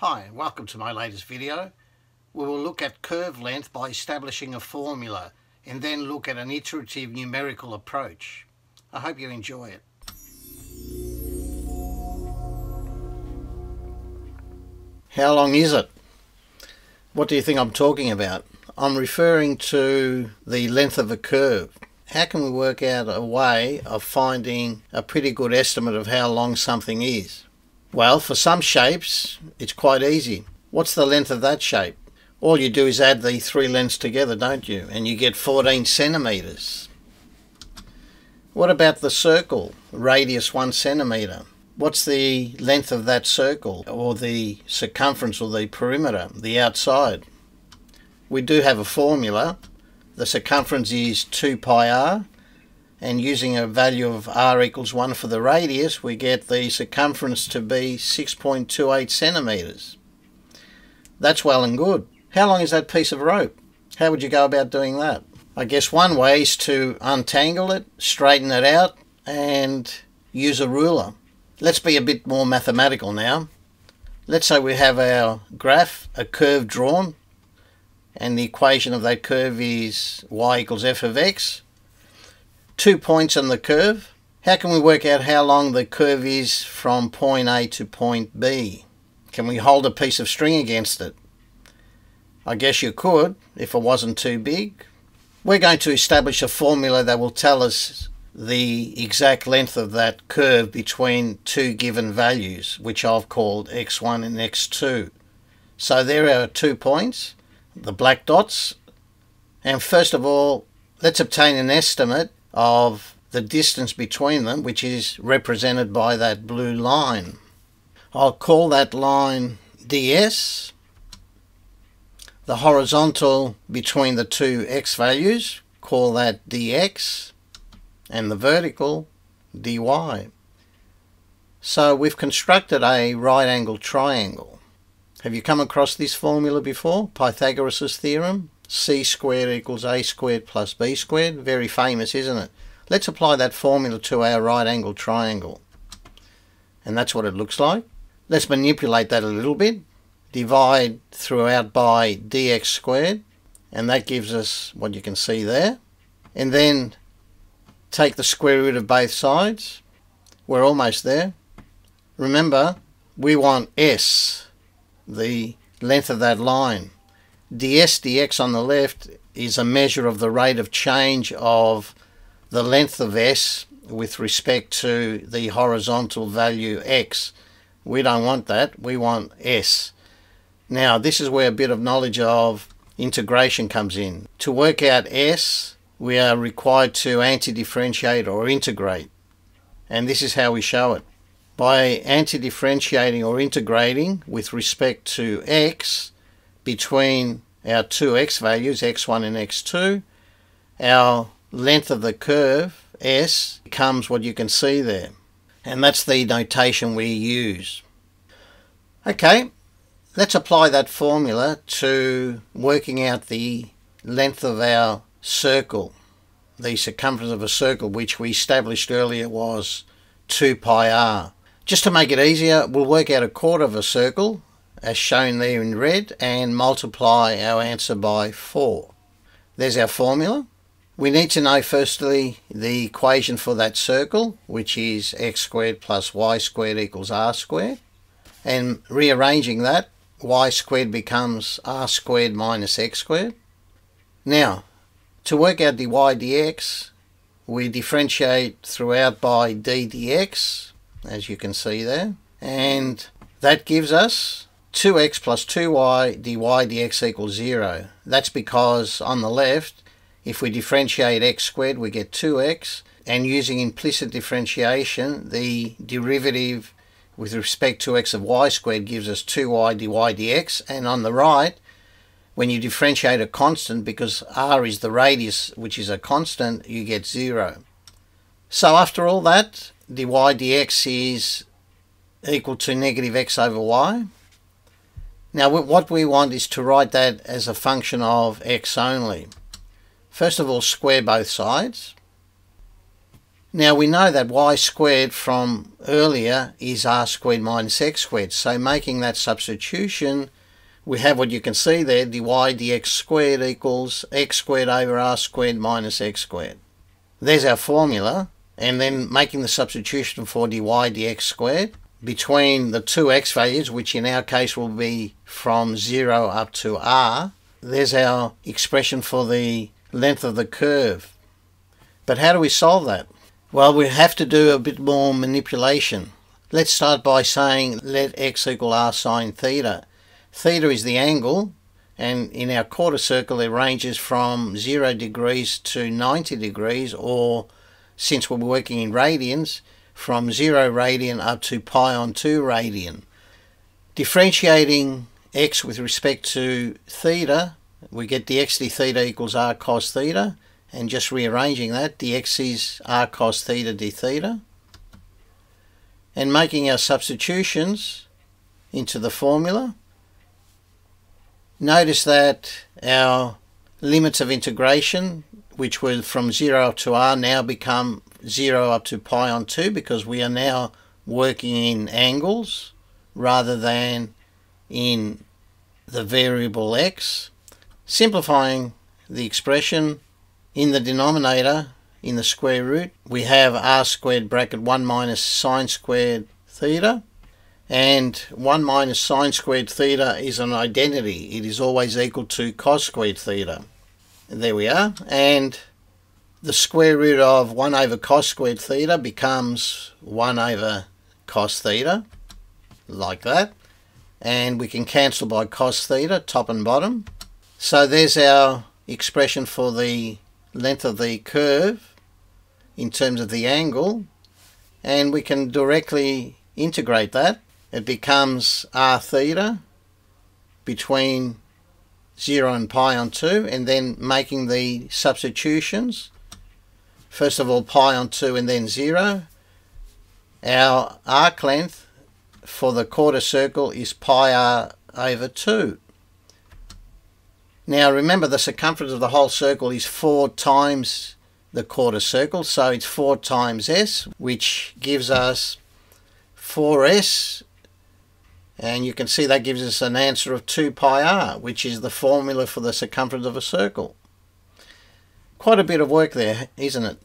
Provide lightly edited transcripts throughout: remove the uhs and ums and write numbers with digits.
Hi, welcome to my latest video. We will look at curve length by establishing a formula and then look at an iterative numerical approach. I hope you enjoy it. How long is it? What do you think I'm talking about? I'm referring to the length of a curve. How can we work out a way of finding a pretty good estimate of how long something is? Well, for some shapes, it's quite easy. What's the length of that shape? All you do is add the three lengths together, don't you? And you get 14 centimeters. What about the circle? Radius 1 centimeter. What's the length of that circle, or the circumference, or the perimeter, the outside? We do have a formula. The circumference is 2 pi r. And using a value of r equals 1 for the radius, we get the circumference to be 6.28 centimeters. That's well and good. How long is that piece of rope? How would you go about doing that? I guess one way is to untangle it, straighten it out, and use a ruler. Let's be a bit more mathematical now. Let's say we have our graph, a curve drawn, and the equation of that curve is y equals f of x. 2 points on the curve. How can we work out how long the curve is from point A to point B? Can we hold a piece of string against it? I guess you could if it wasn't too big. We're going to establish a formula that will tell us the exact length of that curve between two given values, which I've called x1 and x2. So there are 2 points, the black dots, and first of all, let's obtain an estimate of the distance between them, which is represented by that blue line. I'll call that line ds. The horizontal between the two x values, call that dx, and the vertical dy. So we've constructed a right angled triangle. Have you come across this formula before? Pythagoras' theorem? C squared equals a squared plus b squared. Very famous, isn't it? Let's apply that formula to our right angled triangle. And that's what it looks like. Let's manipulate that a little bit. Divide throughout by dx squared. And that gives us what you can see there. And then take the square root of both sides. We're almost there. Remember, we want s, the length of that line. ds dx on the left is a measure of the rate of change of the length of s with respect to the horizontal value x. We don't want that, we want s. Now this is where a bit of knowledge of integration comes in. To work out s, we are required to anti-differentiate or integrate. And this is how we show it. By anti-differentiating or integrating with respect to x, between our two x values, x1 and x2, our length of the curve, s, becomes what you can see there. And that's the notation we use. Okay, let's apply that formula to working out the length of our circle. The circumference of a circle, which we established earlier, was 2 pi r. Just to make it easier, we'll work out a quarter of a circle, as shown there in red, and multiply our answer by 4. There's our formula. We need to know firstly the equation for that circle, which is x squared plus y squared equals r squared. And rearranging that, y squared becomes r squared minus x squared. Now, to work out dy dx, we differentiate throughout by d dx, as you can see there. And that gives us 2x plus 2y dy dx equals 0. That's because on the left, if we differentiate x squared, we get 2x. And using implicit differentiation, the derivative with respect to x of y squared gives us 2y dy dx. And on the right, when you differentiate a constant, because r is the radius, which is a constant, you get 0. So after all that, dy dx is equal to negative x over y. Now what we want is to write that as a function of x only. First of all, square both sides. Now we know that y squared from earlier is r squared minus x squared, so making that substitution, we have what you can see there, dy dx squared equals x squared over r squared minus x squared. There's our formula, and then making the substitution for dy dx squared between the two x values, which in our case will be from 0 up to r, there's our expression for the length of the curve. But how do we solve that? Well, we have to do a bit more manipulation. Let's start by saying let x equal r sine theta. Theta is the angle, and in our quarter circle it ranges from 0 degrees to 90 degrees, or since we're working in radians, from 0 radian up to pi on 2 radian. Differentiating x with respect to theta, we get dx d theta equals r cos theta, and just rearranging that, dx is r cos theta d theta. And making our substitutions into the formula, notice that our limits of integration, which were from 0 up to r, now become 0 up to pi on 2, because we are now working in angles rather than in the variable x. Simplifying the expression, in the denominator, in the square root, we have r squared bracket 1 minus sine squared theta, and 1 minus sine squared theta is an identity. It is always equal to cos squared theta. There we are, and the square root of 1 over cos squared theta becomes 1 over cos theta, like that, and we can cancel by cos theta, top and bottom. So there's our expression for the length of the curve in terms of the angle, and we can directly integrate that. It becomes r theta between 0 and pi on 2, and then making the substitutions, first of all pi on 2 and then 0. Our arc length for the quarter circle is pi r over 2. Now remember, the circumference of the whole circle is 4 times the quarter circle, so it's 4 times s, which gives us 4s, and you can see that gives us an answer of 2 pi r, which is the formula for the circumference of a circle. Quite a bit of work there, isn't it?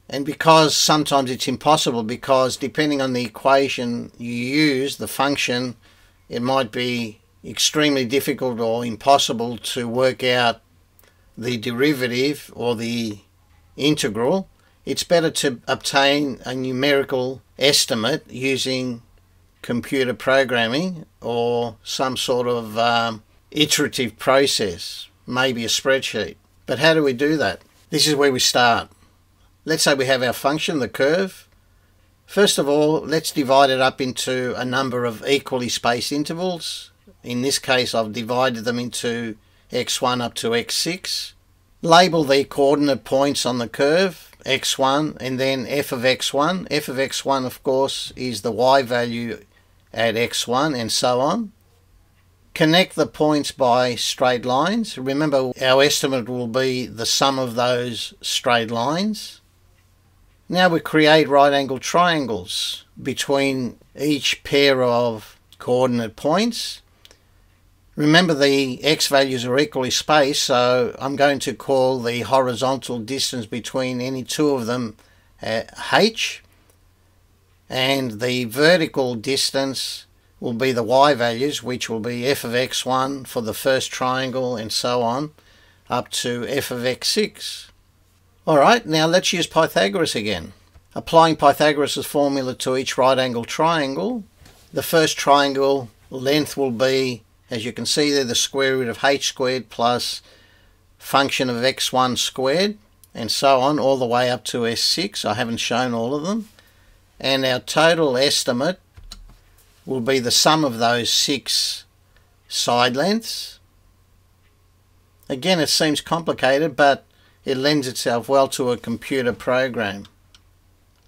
And because sometimes it's impossible, because depending on the equation you use, the function, it might be extremely difficult or impossible to work out the derivative or the integral. It's better to obtain a numerical estimate using computer programming or some sort of iterative process, maybe a spreadsheet. But how do we do that? This is where we start. Let's say we have our function, the curve. First of all, let's divide it up into a number of equally spaced intervals. In this case, I've divided them into x1 up to x6. Label the coordinate points on the curve, x1, and then f of x1. F of x1, of course, is the y value at x1, and so on. Connect the points by straight lines. Remember, our estimate will be the sum of those straight lines. Now we create right angle triangles between each pair of coordinate points. Remember, the x values are equally spaced, so I'm going to call the horizontal distance between any two of them h, and the vertical distance will be the y values, which will be f of x1 for the first triangle and so on up to f of x6. Alright, now let's use Pythagoras again. Applying Pythagoras' formula to each right angle triangle, the first triangle length will be, as you can see there, the square root of h squared plus function of x1 squared, and so on all the way up to s6. I haven't shown all of them. And our total estimate will be the sum of those 6 side lengths. Again, it seems complicated, but it lends itself well to a computer program.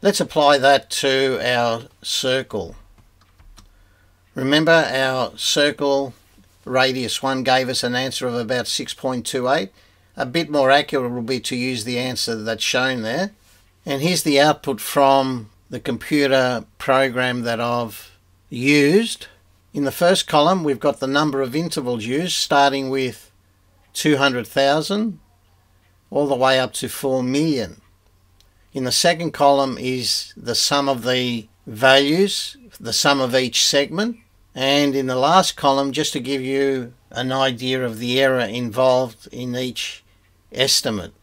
Let's apply that to our circle. Remember, our circle radius 1 gave us an answer of about 6.28. A bit more accurate will be to use the answer that's shown there. And here's the output from the computer program that I've used. In the first column we've got the number of intervals used, starting with 200,000 all the way up to 4 million. In the second column is the sum of the values, the sum of each segment. And in the last column, just to give you an idea of the error involved in each estimate.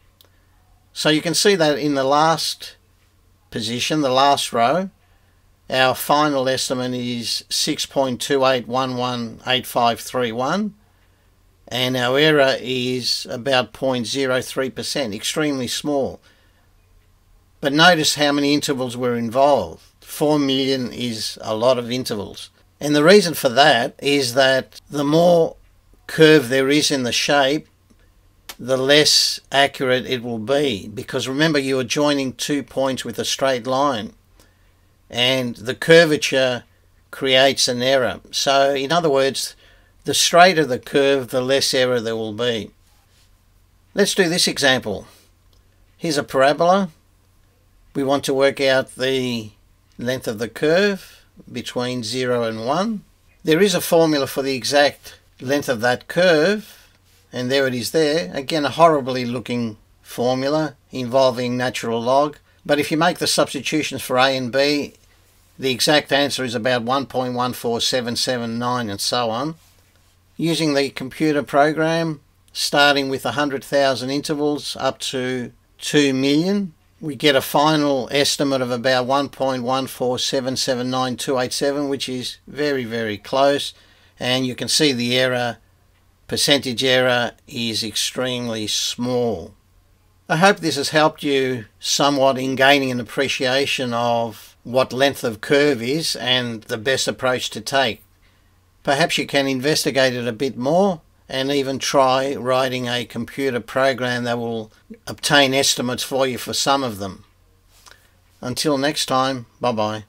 So you can see that in the last position, the last row, our final estimate is 6.28118531, and our error is about 0.03%, extremely small. But notice how many intervals were involved. 4 million is a lot of intervals. And the reason for that is that the more curve there is in the shape, the less accurate it will be. Because remember, you are joining 2 points with a straight line, and the curvature creates an error. So in other words, the straighter the curve, the less error there will be. Let's do this example. Here's a parabola. We want to work out the length of the curve between 0 and 1. There is a formula for the exact length of that curve, and there it is there. Again, a horribly looking formula involving natural log. But if you make the substitutions for A and B, the exact answer is about 1.14779 and so on. Using the computer program, starting with 100,000 intervals up to 2 million, we get a final estimate of about 1.14779,287, which is very, very close. And you can see the error, percentage error, is extremely small. I hope this has helped you somewhat in gaining an appreciation of what length of curve is and the best approach to take. Perhaps you can investigate it a bit more and even try writing a computer program that will obtain estimates for you for some of them. Until next time, bye bye.